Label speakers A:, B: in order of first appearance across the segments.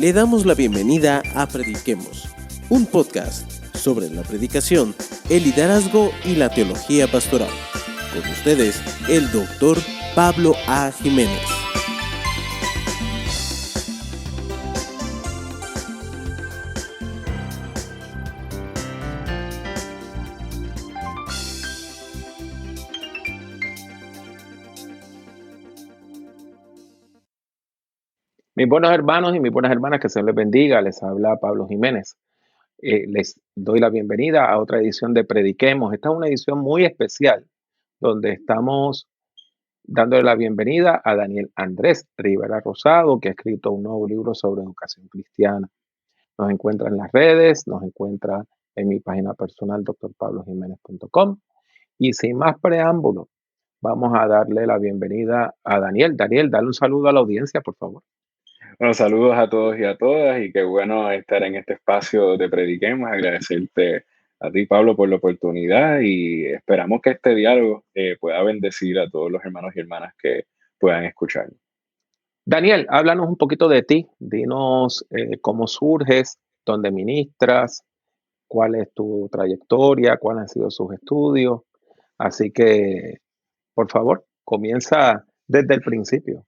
A: Le damos la bienvenida a Prediquemos, un podcast sobre la predicación, el liderazgo y la teología pastoral. Con ustedes, el Dr. Pablo A. Jiménez.
B: Mis buenos hermanos y mis buenas hermanas, que se les bendiga. Les habla Pablo Jiménez. Les doy la bienvenida a otra edición de Prediquemos. Esta es una edición muy especial donde estamos dándole la bienvenida a Daniel Andrés Rivera Rosado, que ha escrito un nuevo libro sobre educación cristiana. Nos encuentra en las redes, nos encuentra en mi página personal, drpablojimenez.com. Y sin más preámbulo, vamos a darle la bienvenida a Daniel. Daniel, dale un saludo a la audiencia, por favor.
C: Bueno, saludos a todos y a todas, y qué bueno estar en este espacio de Prediquemos. Agradecerte a ti, Pablo, por la oportunidad, y esperamos que este diálogo pueda bendecir a todos los hermanos y hermanas que puedan escuchar.
B: Daniel, háblanos un poquito de ti. Dinos cómo surges, dónde ministras, cuál es tu trayectoria, cuáles han sido sus estudios. Así que, por favor, comienza desde el principio.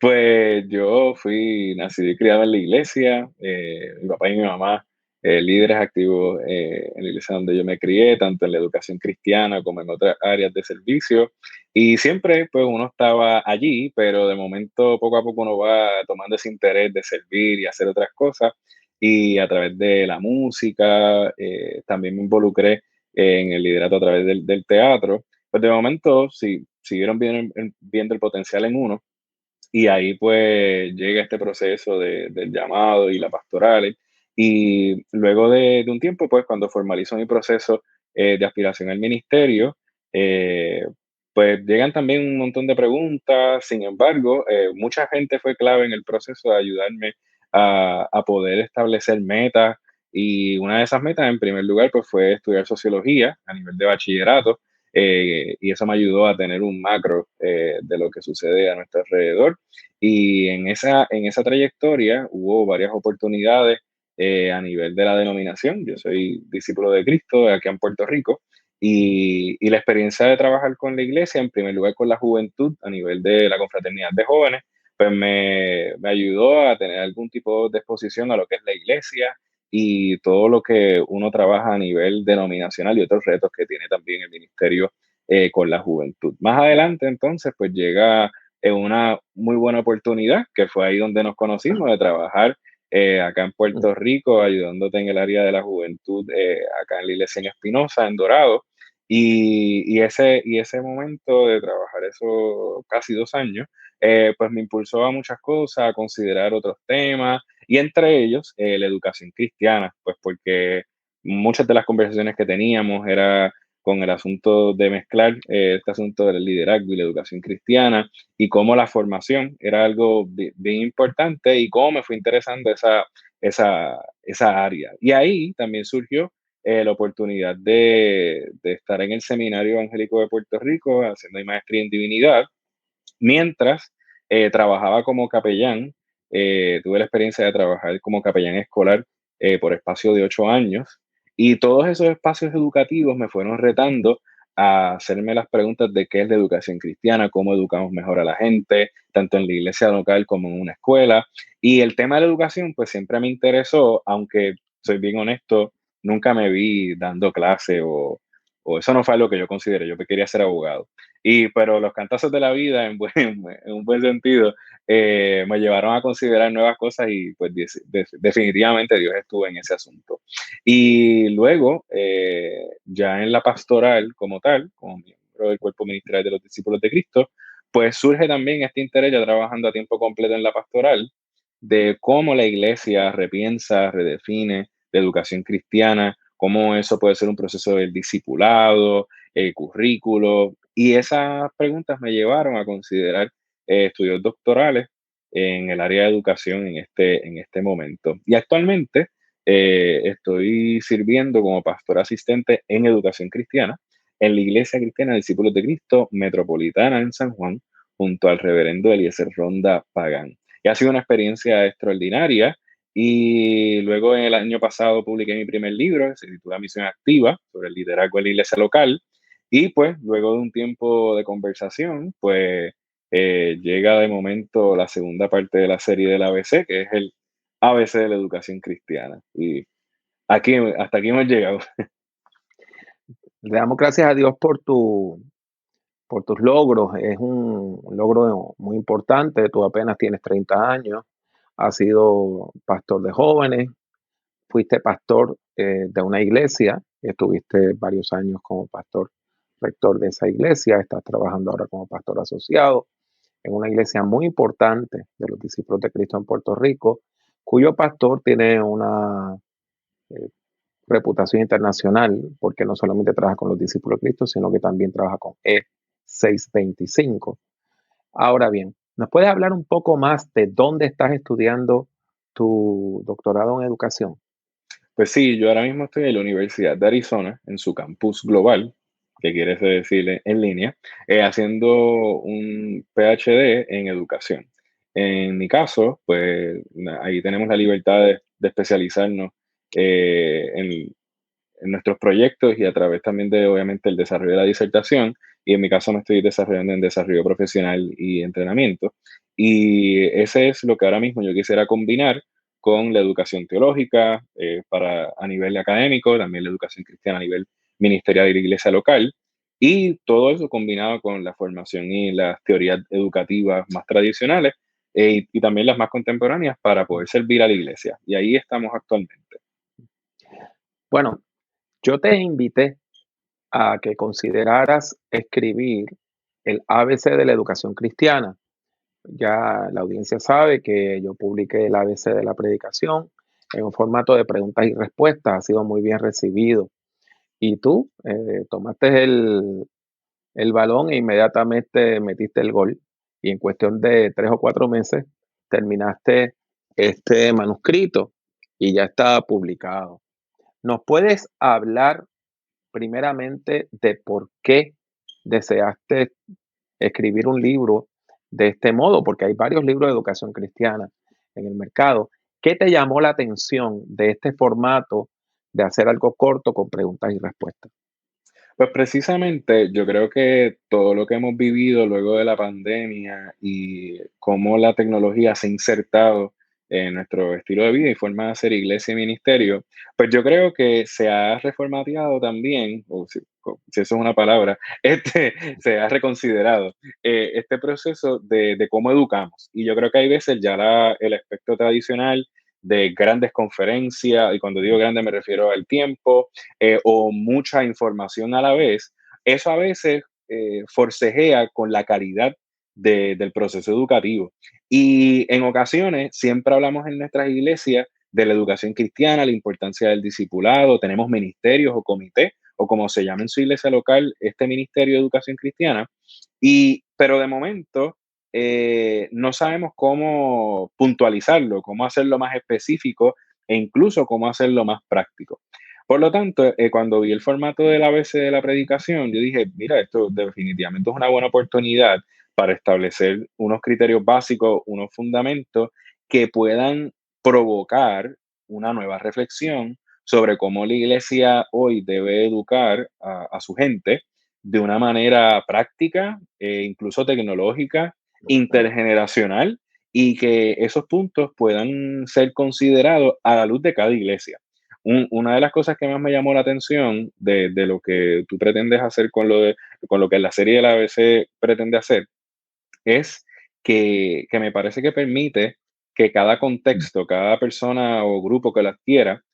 C: Pues yo fui nacido y criado en la iglesia. Mi papá y mi mamá, líderes activos en la iglesia donde yo me crié, tanto en la educación cristiana como en otras áreas de servicio. Y siempre, pues, uno estaba allí, pero de momento, poco a poco, uno va tomando ese interés de servir y hacer otras cosas. Y a través de la música, también me involucré en el liderato a través del teatro. Pues de momento, sí, siguieron viendo el potencial en uno, y ahí pues llega este proceso del llamado y la pastoral. Y luego de un tiempo, pues cuando formalizo mi proceso de aspiración al ministerio, pues llegan también un montón de preguntas. Sin embargo, mucha gente fue clave en el proceso de ayudarme a poder establecer metas. Y una de esas metas, en primer lugar, pues fue estudiar sociología a nivel de bachillerato. Y eso me ayudó a tener un macro de lo que sucede a nuestro alrededor. Y en esa trayectoria hubo varias oportunidades a nivel de la denominación. Yo soy discípulo de Cristo aquí en Puerto Rico, y la experiencia de trabajar con la iglesia, en primer lugar con la juventud a nivel de la confraternidad de jóvenes, pues me ayudó a tener algún tipo de exposición a lo que es la iglesia y todo lo que uno trabaja a nivel denominacional y otros retos que tiene también el ministerio con la juventud. Más adelante, entonces, pues llega una muy buena oportunidad, que fue ahí donde nos conocimos, de trabajar acá en Puerto Rico, ayudándote en el área de la juventud, acá en la iglesia en Espinosa, en Dorado. Y ese momento de trabajar eso casi 2 años, pues me impulsó a muchas cosas, a considerar otros temas, y entre ellos la educación cristiana, pues porque muchas de las conversaciones que teníamos era con el asunto de mezclar este asunto del liderazgo y la educación cristiana, y cómo la formación era algo bien importante, y cómo me fue interesando esa área. Y ahí también surgió la oportunidad de estar en el Seminario Evangélico de Puerto Rico haciendo mi maestría en divinidad, mientras trabajaba como capellán. Tuve la experiencia de trabajar como capellán escolar por espacio de 8 años, y todos esos espacios educativos me fueron retando a hacerme las preguntas de qué es la educación cristiana, cómo educamos mejor a la gente, tanto en la iglesia local como en una escuela. Y el tema de la educación, pues siempre me interesó, aunque soy bien honesto, nunca me vi dando clase, o eso no fue lo que yo consideré. Yo quería ser abogado. Pero los cantazos de la vida, en un buen sentido, me llevaron a considerar nuevas cosas, y pues definitivamente Dios estuvo en ese asunto. Y luego, ya en la pastoral como tal, como miembro del cuerpo ministerial de los discípulos de Cristo, pues surge también este interés, ya trabajando a tiempo completo en la pastoral, de cómo la iglesia repiensa, redefine la educación cristiana, cómo eso puede ser un proceso del discipulado, el currículo. Y esas preguntas me llevaron a considerar estudios doctorales en el área de educación en este momento. Y actualmente estoy sirviendo como pastor asistente en educación cristiana en la Iglesia Cristiana Discípulos de Cristo Metropolitana en San Juan, junto al reverendo Eliezer Ronda Pagán. y ha sido una experiencia extraordinaria. Y luego en el año pasado publiqué mi primer libro, se titula Misión Activa, sobre el liderazgo en la iglesia local. Y pues luego de un tiempo de conversación, pues llega de momento la segunda parte de la serie del ABC, que es el ABC de la educación cristiana. Y hasta aquí hemos llegado.
B: Le damos gracias a Dios por tus logros. Es un logro muy importante. Tú apenas tienes 30 años, has sido pastor de jóvenes, fuiste pastor de una iglesia, estuviste varios años como pastor rector de esa iglesia, estás trabajando ahora como pastor asociado en una iglesia muy importante de los discípulos de Cristo en Puerto Rico, cuyo pastor tiene una eh, reputación internacional, porque no solamente trabaja con los discípulos de Cristo, sino que también trabaja con E625. Ahora bien, ¿nos puedes hablar un poco más de dónde estás estudiando tu doctorado en educación?
C: Pues sí, yo ahora mismo estoy en la Universidad de Arizona, en su campus global, que quiere decir en línea, haciendo un PhD en educación. En mi caso, pues ahí tenemos la libertad de especializarnos en nuestros proyectos y a través también de, obviamente, el desarrollo de la disertación. Y en mi caso me estoy desarrollando en desarrollo profesional y entrenamiento. Y ese es lo que ahora mismo yo quisiera combinar con la educación teológica a nivel académico, también la educación cristiana a nivel ministerial y la iglesia local. Y todo eso combinado con la formación y las teorías educativas más tradicionales y también las más contemporáneas para poder servir a la iglesia. Y ahí estamos actualmente.
B: Bueno, yo te invité a que consideraras escribir el ABC de la educación cristiana. Ya la audiencia sabe que yo publiqué el ABC de la predicación en un formato de preguntas y respuestas, ha sido muy bien recibido. Y tú tomaste el balón e inmediatamente metiste el gol y en cuestión de 3 o 4 meses terminaste este manuscrito y ya está publicado. ¿Nos puedes hablar primeramente de por qué deseaste escribir un libro de este modo? Porque hay varios libros de educación cristiana en el mercado. ¿Qué te llamó la atención de este formato de hacer algo corto con preguntas y respuestas?
C: Pues precisamente yo creo que todo lo que hemos vivido luego de la pandemia y cómo la tecnología se ha insertado en nuestro estilo de vida y forma de hacer iglesia y ministerio, pues yo creo que se ha reformateado también, o si eso es una palabra, se ha reconsiderado este proceso de cómo educamos. Y yo creo que hay veces ya el aspecto tradicional de grandes conferencias, y cuando digo grande me refiero al tiempo, o mucha información a la vez, eso a veces forcejea con la calidad del proceso educativo. Y en ocasiones siempre hablamos en nuestras iglesias de la educación cristiana, la importancia del discipulado, tenemos ministerios o comités, o como se llama en su iglesia local, este ministerio de educación cristiana, pero de momento no sabemos cómo puntualizarlo, cómo hacerlo más específico e incluso cómo hacerlo más práctico. Por lo tanto, cuando vi el formato del ABC de la predicación, yo dije, mira, esto definitivamente es una buena oportunidad para establecer unos criterios básicos, unos fundamentos que puedan provocar una nueva reflexión sobre cómo la iglesia hoy debe educar a su gente de una manera práctica, incluso tecnológica, intergeneracional, y que esos puntos puedan ser considerados a la luz de cada iglesia. Una de las cosas que más me llamó la atención de lo que tú pretendes hacer con lo que la serie de la ABC pretende hacer es que me parece que permite que cada contexto, cada persona o grupo que la adquiera,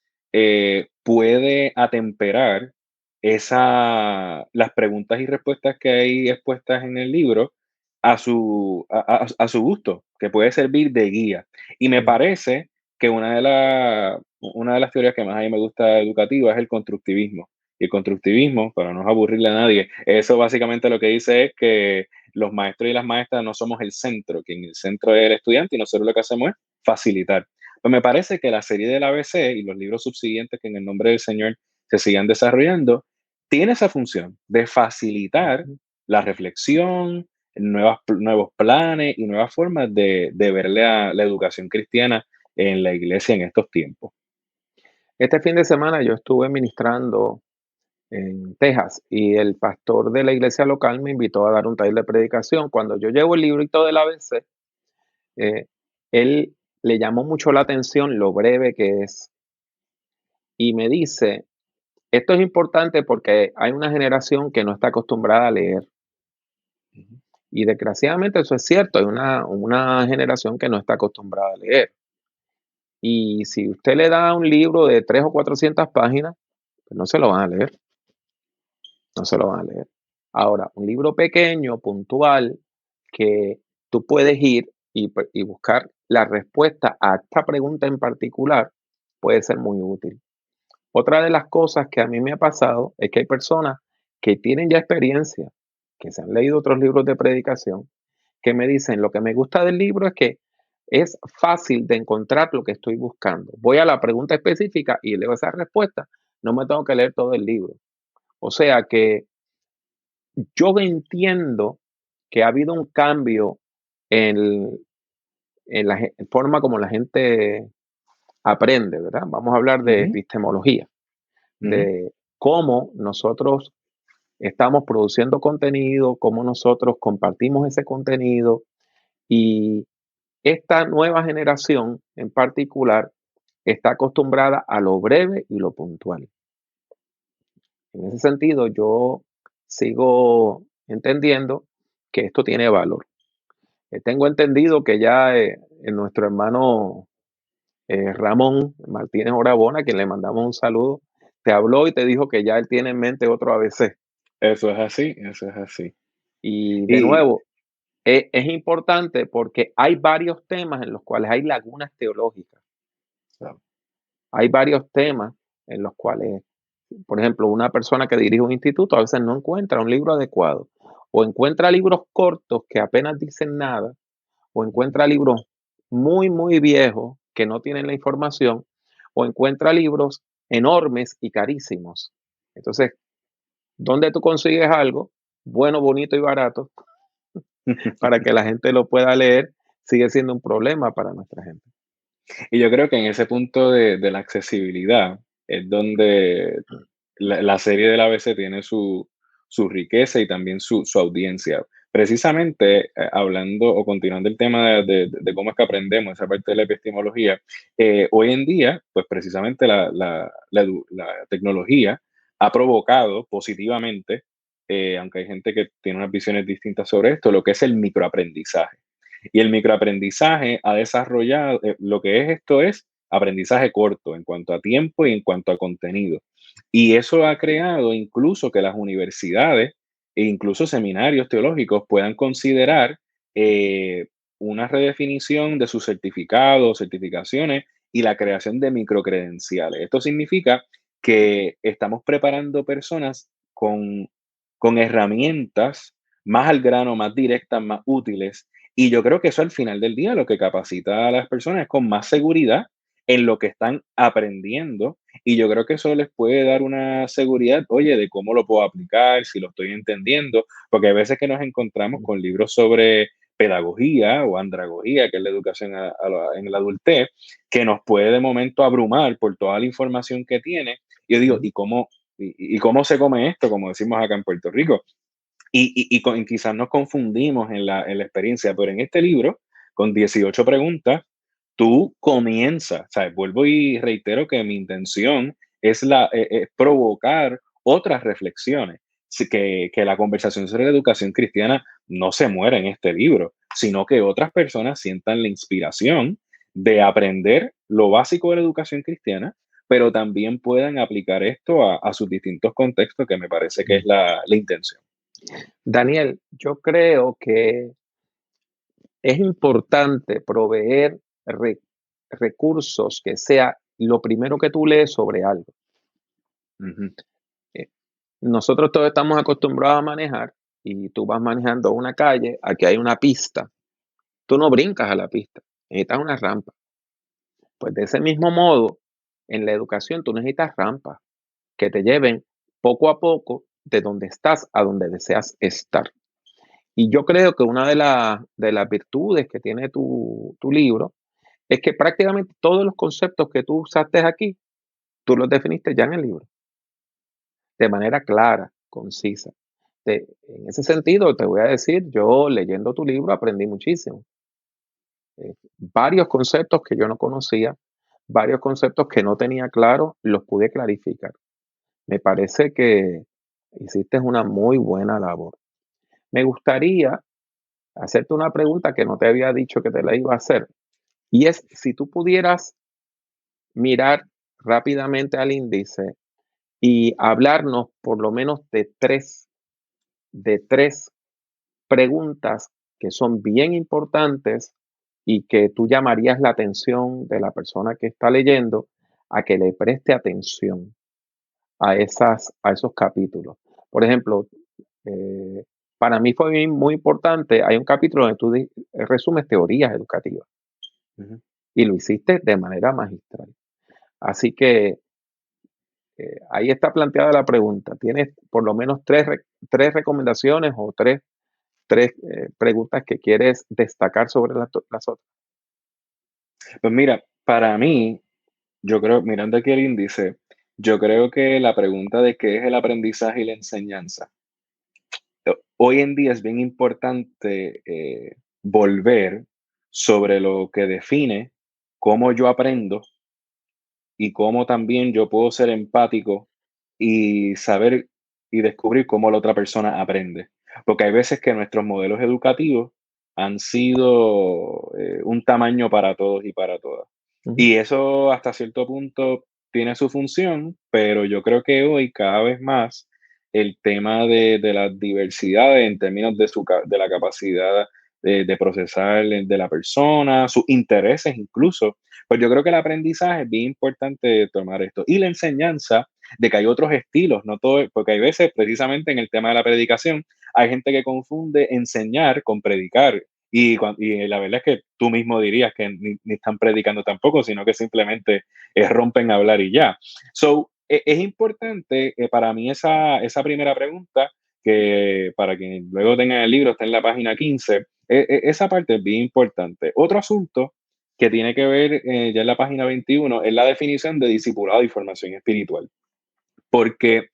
C: puede atemperar las preguntas y respuestas que hay expuestas en el libro a su gusto, que puede servir de guía. Y me parece que una de las teorías que más a mí me gusta educativa es el constructivismo. Y el constructivismo, para no aburrirle a nadie, eso básicamente lo que dice es que los maestros y las maestras no somos el centro, quien el centro es el estudiante y nosotros lo que hacemos es facilitar. Pues me parece que la serie del ABC y los libros subsiguientes que en el nombre del Señor se sigan desarrollando, tiene esa función de facilitar la reflexión, nuevos planes y nuevas formas de ver la educación cristiana en la iglesia en estos tiempos.
B: Este fin de semana yo estuve ministrando en Texas y el pastor de la iglesia local me invitó a dar un taller de predicación. Cuando yo llevo el librito del ABC, eh, él le llamó mucho la atención lo breve que es y me dice, esto es importante porque hay una generación que no está acostumbrada a leer.
C: Ujú,
B: Y desgraciadamente eso es cierto, hay una generación que no está acostumbrada a leer. Y si usted le da un libro de 300 o 400 páginas, pues no se lo van a leer, no se lo van a leer. Ahora, un libro pequeño, puntual, que tú puedes ir y buscar la respuesta a esta pregunta en particular, puede ser muy útil. Otra de las cosas que a mí me ha pasado es que hay personas que tienen ya experiencia, que se han leído otros libros de predicación, que me dicen, lo que me gusta del libro es que es fácil de encontrar lo que estoy buscando. Voy a la pregunta específica y leo esa respuesta. No me tengo que leer todo el libro. O sea que yo entiendo que ha habido un cambio en, en la forma como la gente aprende, ¿verdad? Vamos a hablar de
C: ujú,
B: epistemología,
C: ujú,
B: de cómo nosotros estamos produciendo contenido, cómo nosotros compartimos ese contenido y esta nueva generación en particular está acostumbrada a lo breve y lo puntual. En ese sentido, yo sigo entendiendo que esto tiene valor. Tengo entendido que ya nuestro hermano Ramón Martínez Orabona, a quien le mandamos un saludo, te habló y te dijo que ya él tiene en mente otro ABC.
C: eso es así, eso es así.
B: Y de
C: Y
B: nuevo, es importante porque hay varios temas en los cuales hay lagunas teológicas.
C: claro,
B: Hay varios temas en los cuales, por ejemplo, una persona que dirige un instituto a veces no encuentra un libro adecuado o encuentra libros cortos que apenas dicen nada o encuentra libros muy, muy viejos que no tienen la información o encuentra libros enormes y carísimos. Entonces, ¿dónde tú consigues algo bueno, bonito y barato para que la gente lo pueda leer? Sigue siendo un problema para nuestra gente.
C: y yo creo que en ese punto de la accesibilidad es donde la serie del ABC tiene su riqueza y también su audiencia. Precisamente, hablando o continuando el tema de cómo es que aprendemos esa parte de la epistemología, hoy en día, pues precisamente la tecnología ha provocado positivamente, aunque hay gente que tiene unas visiones distintas sobre esto, lo que es el microaprendizaje. Y el microaprendizaje ha desarrollado, lo que es esto es aprendizaje corto en cuanto a tiempo y en cuanto a contenido. Y eso ha creado incluso que las universidades e incluso seminarios teológicos puedan considerar eh, una redefinición de sus certificados, certificaciones y la creación de microcredenciales. Esto significa que estamos preparando personas con herramientas más al grano, más directas, más útiles. Y yo creo que eso al final del día lo que capacita a las personas es con más seguridad en lo que están aprendiendo y yo creo que eso les puede dar una seguridad, oye, de cómo lo puedo aplicar, si lo estoy entendiendo, porque hay veces que nos encontramos con libros sobre pedagogía o andragogía, que es la educación en la adultez, que nos puede de momento abrumar por toda la información que tiene. Yo digo,
B: Ujú.
C: ¿y cómo se come esto? Como decimos acá en Puerto Rico. Y quizás nos confundimos en la experiencia, pero en este libro, con 18 preguntas, tú comienzas, ¿sabes? Vuelvo y reitero que mi intención es provocar otras reflexiones, que la conversación sobre la educación cristiana no se muera en este libro, sino que otras personas sientan la inspiración de aprender lo básico de la educación cristiana, pero también puedan aplicar esto a sus distintos contextos, que me parece que es la intención.
B: Daniel, yo creo que es importante proveer re- recursos que sea lo primero que tú lees sobre algo.
C: Ujú,
B: Eh, Nosotros todos estamos acostumbrados a manejar y tú vas manejando una calle, aquí hay una pista, tú no brincas a la pista, necesitas una rampa. Pues de ese mismo modo, en la educación tú necesitas rampas que te lleven poco a poco de donde estás a donde deseas estar. Y yo creo que una de las virtudes que tiene tu libro es que prácticamente todos los conceptos que tú usaste aquí, tú los definiste ya en el libro, de manera clara, concisa. En ese sentido, te voy a decir, yo leyendo tu libro aprendí muchísimo. Varios conceptos que yo no conocía, varios conceptos que no tenía claro, los pude clarificar. Me parece que hiciste una muy buena labor. Me gustaría hacerte una pregunta que no te había dicho que te la iba a hacer. Y es si tú pudieras mirar rápidamente al índice y hablarnos por lo menos de tres preguntas que son bien importantes y que tú llamarías la atención de la persona que está leyendo a que le preste atención a esos capítulos. Por ejemplo, eh, para mí fue muy importante, hay un capítulo donde tú resumes teorías educativas
C: Ujú.
B: y lo hiciste de manera magistral. Así que ahí está planteada la pregunta. ¿Tienes por lo menos tres recomendaciones o tres preguntas que quieres destacar sobre las otras?
C: Pues mira, para mí, yo creo, mirando aquí el índice, yo creo que la pregunta de qué es el aprendizaje y la enseñanza, hoy en día es bien importante volver sobre lo que define cómo yo aprendo y cómo también yo puedo ser empático y saber y descubrir cómo la otra persona aprende. Porque hay veces que nuestros modelos educativos han sido un tamaño para todos y para todas.
B: Ujú,
C: Y eso hasta cierto punto tiene su función, pero yo creo que hoy cada vez más el tema de la diversidad en términos de la capacidad de procesar de la persona, sus intereses incluso, pues yo creo que el aprendizaje es bien importante tomar esto. Y la enseñanza de que hay otros estilos, no todo, porque hay veces, precisamente en el tema de la predicación, hay gente que confunde enseñar con predicar. Y la verdad es que tú mismo dirías que ni están predicando tampoco, sino que simplemente rompen a hablar y ya. So, es importante para mí esa primera pregunta, que para quien luego tenga el libro, está en la página 15. Esa parte es bien importante. Otro asunto que tiene que ver ya en la página 21 es la definición de discipulado y formación espiritual, porque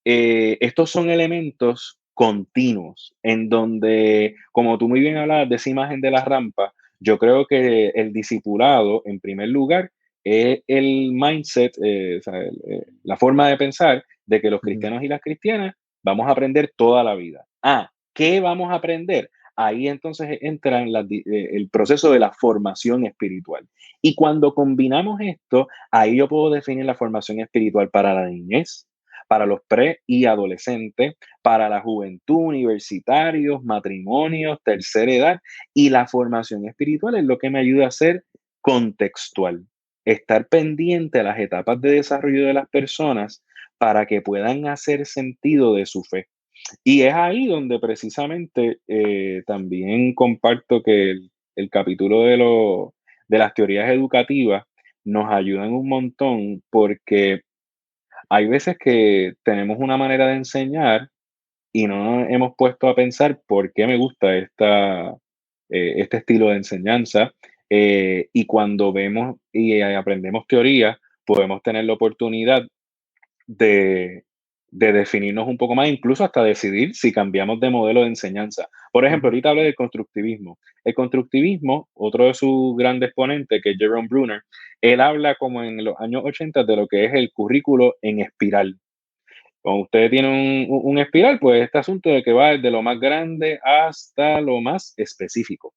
C: estos son elementos continuos en donde, como tú muy bien hablabas de esa imagen de la rampa, yo creo que el discipulado, en primer lugar, es el mindset, o sea, la forma de pensar de que los
B: ujú,
C: cristianos y las cristianas vamos a aprender toda la vida. ¿Qué vamos a aprender? Ahí entonces entra en el proceso de la formación espiritual. Y cuando combinamos esto, ahí yo puedo definir la formación espiritual para la niñez, para los pre y adolescentes, para la juventud, universitarios, matrimonios, tercera edad, y la formación espiritual es lo que me ayuda a ser contextual, estar pendiente a las etapas de desarrollo de las personas para que puedan hacer sentido de su fe. Y es ahí donde precisamente también comparto que el capítulo de las teorías educativas nos ayudan un montón, porque hay veces que tenemos una manera de enseñar y no nos hemos puesto a pensar por qué me gusta este estilo de enseñanza. Y cuando vemos y aprendemos teoría, podemos tener la oportunidad de, de definirnos un poco más, incluso hasta decidir si cambiamos de modelo de enseñanza. Por ejemplo,
B: ujú,
C: ahorita hablé del constructivismo. El constructivismo, otro de sus grandes exponentes, que es Jerome Bruner, él habla como en los años 80 de lo que es el currículo en espiral. Cuando usted tiene un espiral, pues este asunto de que va desde lo más grande hasta lo más específico.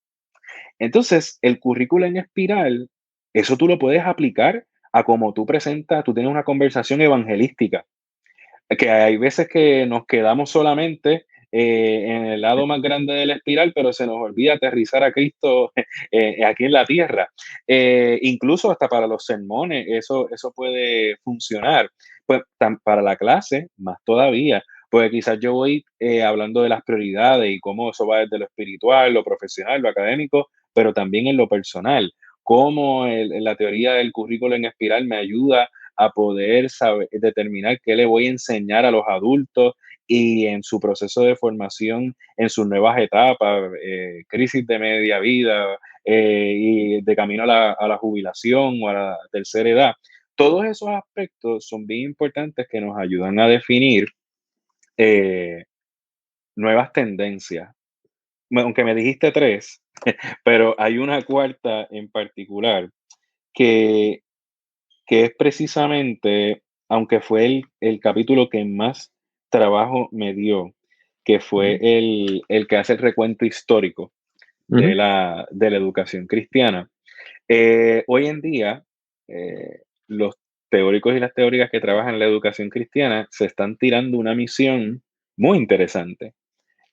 C: Entonces, el currículo en espiral, eso tú lo puedes aplicar a cómo tú presentas, tú tienes una conversación evangelística, que hay veces que nos quedamos solamente en el lado más grande de la espiral, pero se nos olvida aterrizar a Cristo aquí en la tierra. Incluso hasta para los sermones, eso puede funcionar. Pues para la clase, más todavía, porque quizás yo voy hablando de las prioridades y cómo eso va desde lo espiritual, lo profesional, lo académico, pero también en lo personal. Cómo la teoría del currículo en espiral me ayuda a poder saber, determinar qué le voy a enseñar a los adultos y en su proceso de formación, en sus nuevas etapas, crisis de media vida y de camino a la jubilación o a la tercera edad. Todos esos aspectos son bien importantes que nos ayudan a definir eh, nuevas tendencias. Aunque me dijiste tres, pero hay una cuarta en particular que, que es precisamente, aunque fue el capítulo que más trabajo me dio, que fue
B: Ujú,
C: el que hace el recuento histórico
B: ujú.
C: de la educación cristiana. Hoy en día, los teóricos y las teóricas que trabajan en la educación cristiana se están tirando una misión muy interesante,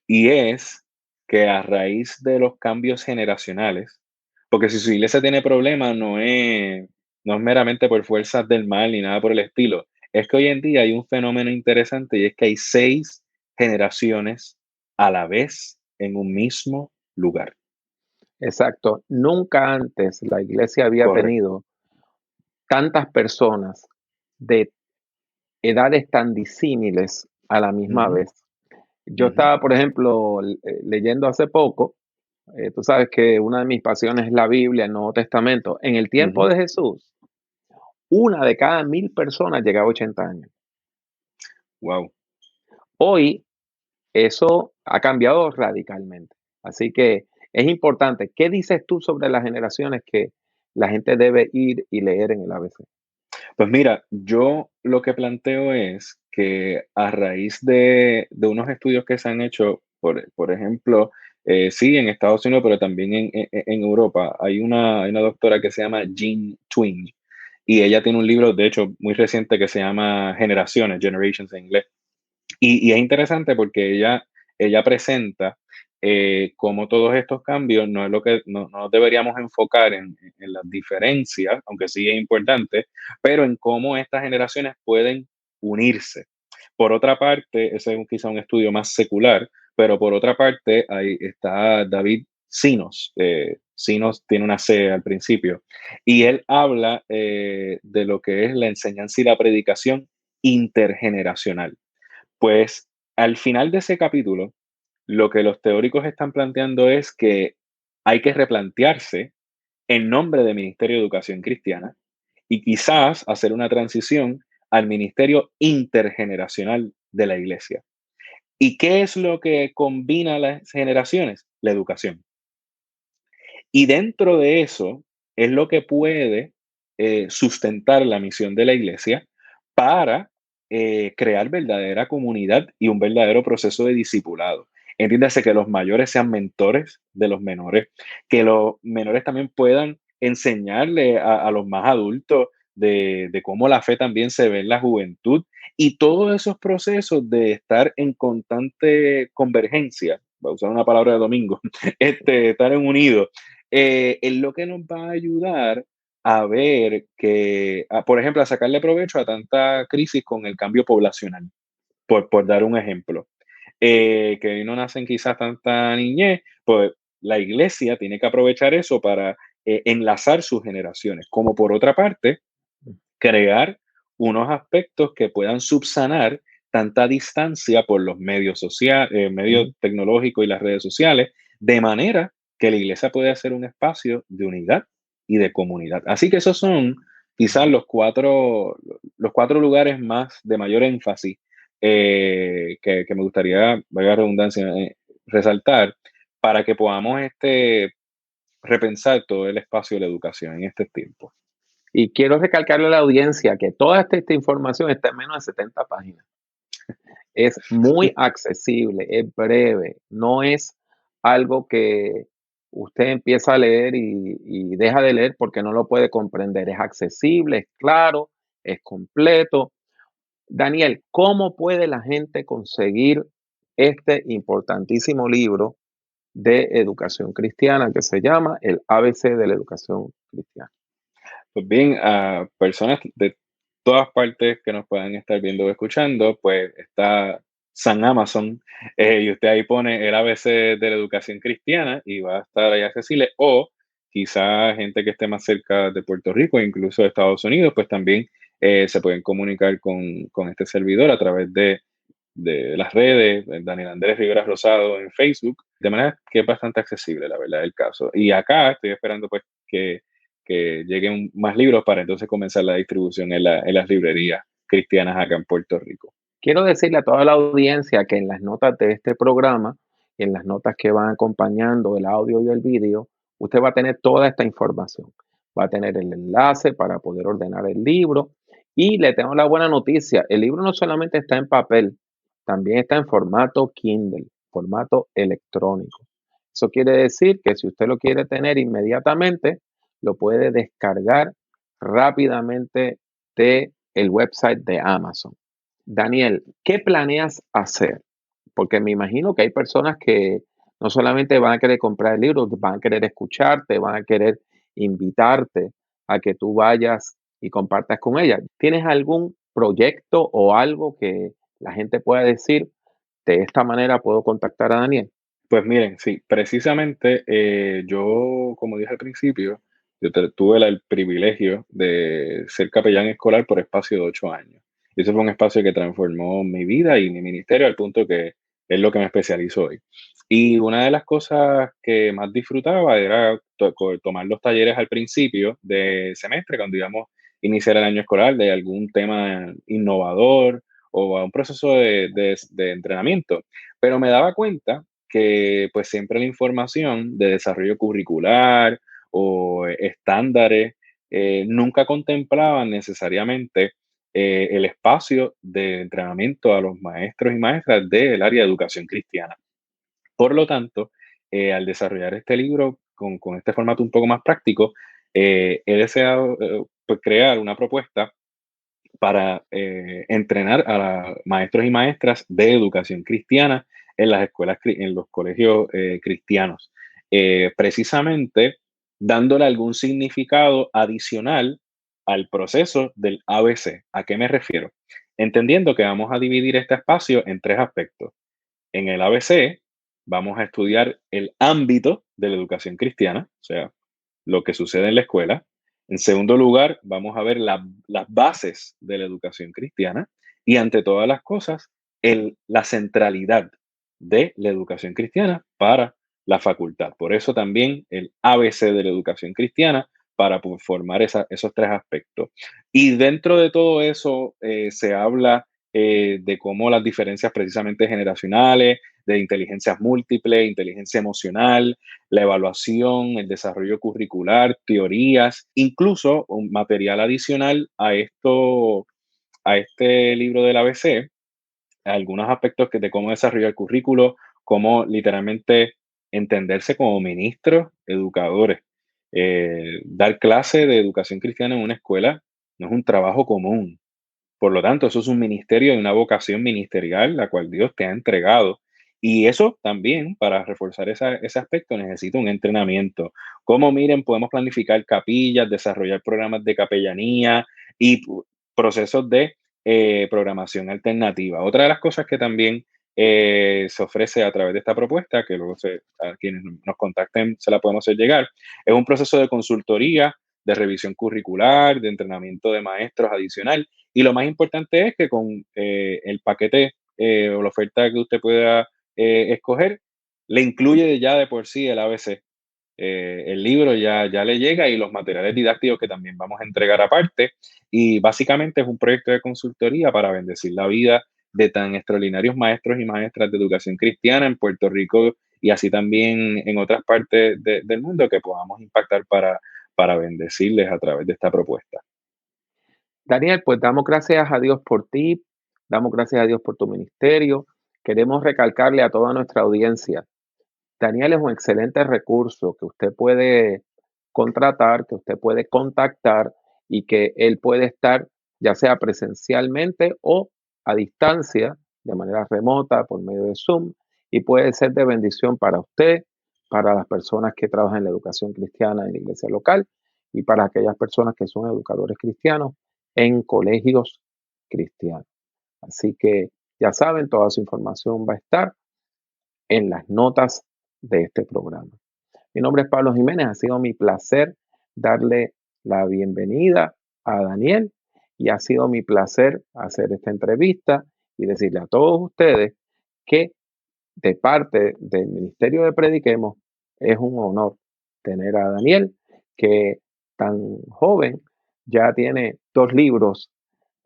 C: y es que a raíz de los cambios generacionales, porque si su iglesia tiene problemas, no es meramente por fuerzas del mal ni nada por el estilo, es que hoy en día hay un fenómeno interesante y es que hay 6 generaciones a la vez en un mismo lugar.
B: Exacto. Nunca antes la iglesia había
C: Correcto.
B: tenido tantas personas de edades tan disímiles a la misma
C: Ujú,
B: vez. Yo
C: ujú,
B: estaba, por ejemplo, leyendo hace poco, tú sabes que una de mis pasiones es la Biblia, el Nuevo Testamento. En el tiempo
C: ujú.
B: de Jesús, una de cada 1000 personas llegaba a 80 años.
C: Wow.
B: Hoy eso ha cambiado radicalmente. Así que es importante. ¿Qué dices tú sobre las generaciones que la gente debe ir y leer en el ABC?
C: Pues mira, yo lo que planteo es que a raíz de unos estudios que se han hecho, por ejemplo, sí, en Estados Unidos, pero también en Europa, hay una doctora que se llama Jean Twenge, y ella tiene un libro, de hecho, muy reciente que se llama Generaciones, Generations en inglés. Y es interesante porque ella presenta cómo todos estos cambios no es lo que no nos deberíamos enfocar en las diferencias, aunque sí es importante, pero en cómo estas generaciones pueden unirse. Por otra parte, ese es quizá un estudio más secular, pero por otra parte, ahí está David Sinos. Sinos tiene una C al principio, y él habla de lo que es la enseñanza y la predicación intergeneracional. Pues al final de ese capítulo, lo que los teóricos están planteando es que hay que replantearse el nombre de Ministerio de Educación Cristiana y quizás hacer una transición al ministerio intergeneracional de la iglesia. ¿Y qué es lo que combina las generaciones? La educación. Y dentro de eso es lo que puede sustentar la misión de la iglesia para crear verdadera comunidad y un verdadero proceso de discipulado. Entiéndase que los mayores sean mentores de los menores, que los menores también puedan enseñarle a los más adultos de cómo la fe también se ve en la juventud, y todos esos procesos de estar en constante convergencia, voy a usar una palabra de domingo, estar en unidos, es lo que nos va a ayudar a ver que, por ejemplo, a sacarle provecho a tanta crisis con el cambio poblacional, por dar un ejemplo. Que no nacen quizás tanta niñez, pues la iglesia tiene que aprovechar eso para enlazar sus generaciones, como por otra parte, crear unos aspectos que puedan subsanar tanta distancia por los medios sociales, medios
B: Ujú.
C: tecnológicos y las redes sociales, de manera que la iglesia puede ser un espacio de unidad y de comunidad. Así que esos son quizás los cuatro lugares más de mayor énfasis que me gustaría, valga la redundancia, resaltar para que podamos repensar todo el espacio de la educación en este tiempo.
B: Y quiero recalcarle a la audiencia que toda esta información está en menos de 70 páginas. Es muy accesible, es breve, no es algo que usted empieza a leer y deja de leer porque no lo puede comprender. Es accesible, es claro, es completo. Daniel, ¿cómo puede la gente conseguir este importantísimo libro de educación cristiana que se llama El ABC de la educación cristiana?
C: Pues bien, a personas de todas partes que nos puedan estar viendo o escuchando, pues está San Amazon, y usted ahí pone el ABC de la educación cristiana y va a estar ahí accesible, o quizá gente que esté más cerca de Puerto Rico, incluso de Estados Unidos, pues también se pueden comunicar con este servidor a través de de las redes, Daniel Andrés Rivera Rosado en Facebook, de manera que es bastante accesible, la verdad, el caso. Y acá estoy esperando pues que lleguen más libros para entonces comenzar la distribución en las librerías cristianas acá en Puerto Rico.
B: Quiero decirle a toda la audiencia que en las notas de este programa, en las notas que van acompañando el audio y el vídeo, usted va a tener toda esta información. Va a tener el enlace para poder ordenar el libro. Y le tengo la buena noticia, el libro no solamente está en papel, también está en formato Kindle, formato electrónico. Eso quiere decir que si usted lo quiere tener inmediatamente, lo puede descargar rápidamente de el website de Amazon. Daniel, ¿qué planeas hacer? Porque me imagino que hay personas que no solamente van a querer comprar el libro, van a querer escucharte, van a querer invitarte a que tú vayas y compartas con ellas. ¿Tienes algún proyecto o algo que la gente pueda decir, de esta manera puedo contactar a Daniel?
C: Pues miren, sí, precisamente yo, como dije al principio, tuve el privilegio de ser capellán escolar por espacio de 8 años. Y ese fue un espacio que transformó mi vida y mi ministerio al punto que es lo que me especializo hoy. Y una de las cosas que más disfrutaba era tomar los talleres al principio de semestre, cuando íbamos a iniciar el año escolar, de algún tema innovador o a un proceso de entrenamiento. Pero me daba cuenta que pues siempre la información de desarrollo curricular o estándares nunca contemplaban necesariamente el espacio de entrenamiento a los maestros y maestras del área de educación cristiana. Por lo tanto, al desarrollar este libro con este formato un poco más práctico, he deseado pues, crear una propuesta para entrenar a maestros y maestras de educación cristiana en las escuelas, en los colegios cristianos, precisamente dándole algún significado adicional al proceso del ABC. ¿A qué me refiero? Entendiendo que vamos a dividir este espacio en tres aspectos. En el ABC vamos a estudiar el ámbito de la educación cristiana, o sea, lo que sucede en la escuela. En segundo lugar, vamos a ver las bases de la educación cristiana y ante todas las cosas, la centralidad de la educación cristiana para la facultad. Por eso también el ABC de la educación cristiana para formar esos tres aspectos. Y dentro de todo eso se habla de cómo las diferencias precisamente generacionales, de inteligencias múltiples, inteligencia emocional, la evaluación, el desarrollo curricular, teorías, incluso un material adicional a este libro del ABC, algunos aspectos de cómo desarrollar el currículo, cómo literalmente entenderse como ministros, educadores. Dar clase de educación cristiana en una escuela no es un trabajo común. Por lo tanto, eso es un ministerio y una vocación ministerial, la cual Dios te ha entregado. Y eso también, para reforzar ese aspecto, necesita un entrenamiento. Como miren, podemos planificar capillas, desarrollar programas de capellanía y procesos de programación alternativa. Otra de las cosas que también se ofrece a través de esta propuesta, que luego a quienes nos contacten se la podemos hacer llegar, es un proceso de consultoría, de revisión curricular, de entrenamiento de maestros adicional. Y lo más importante es que con el paquete o la oferta que usted pueda escoger, le incluye ya de por sí el ABC. El libro ya le llega y los materiales didácticos que también vamos a entregar aparte. Y básicamente es un proyecto de consultoría para bendecir la vida de tan extraordinarios maestros y maestras de educación cristiana en Puerto Rico y así también en otras partes del mundo que podamos impactar para bendecirles a través de esta propuesta.
B: Daniel, pues damos gracias a Dios por ti, damos gracias a Dios por tu ministerio. Queremos recalcarle a toda nuestra audiencia, Daniel es un excelente recurso que usted puede contratar, que usted puede contactar y que él puede estar ya sea presencialmente o a distancia, de manera remota, por medio de Zoom, y puede ser de bendición para usted, para las personas que trabajan en la educación cristiana en la iglesia local y para aquellas personas que son educadores cristianos en colegios cristianos. Así que ya saben, toda su información va a estar en las notas de este programa. Mi nombre es Pablo Jiménez, ha sido mi placer darle la bienvenida a Daniel y ha sido mi placer hacer esta entrevista y decirle a todos ustedes que de parte del Ministerio de Prediquemos es un honor tener a Daniel, que tan joven ya tiene 2 libros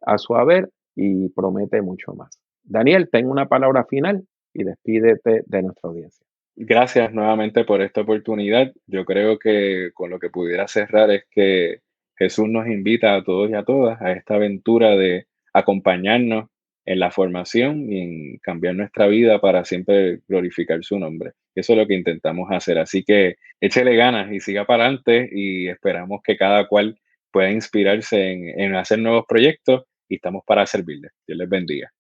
B: a su haber y promete mucho más. Daniel, ten una palabra final y despídete de nuestra audiencia.
C: Gracias nuevamente por esta oportunidad. Yo creo que con lo que pudiera cerrar es que Jesús nos invita a todos y a todas a esta aventura de acompañarnos en la formación y en cambiar nuestra vida para siempre glorificar su nombre. Eso es lo que intentamos hacer. Así que échele ganas y siga para adelante y esperamos que cada cual pueda inspirarse en hacer nuevos proyectos y estamos para servirles. Dios les bendiga.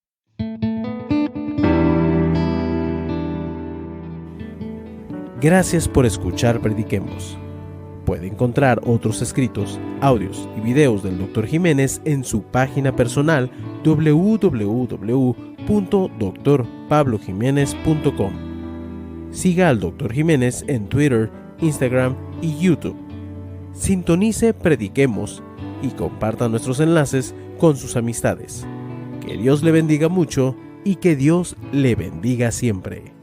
A: Gracias por escuchar Prediquemos. Puede encontrar otros escritos, audios y videos del Dr. Jiménez en su página personal www.drpablojimenez.com. Siga al Dr. Jiménez en Twitter, Instagram y YouTube. Sintonice Prediquemos y comparta nuestros enlaces con sus amistades. Que Dios le bendiga mucho y que Dios le bendiga siempre.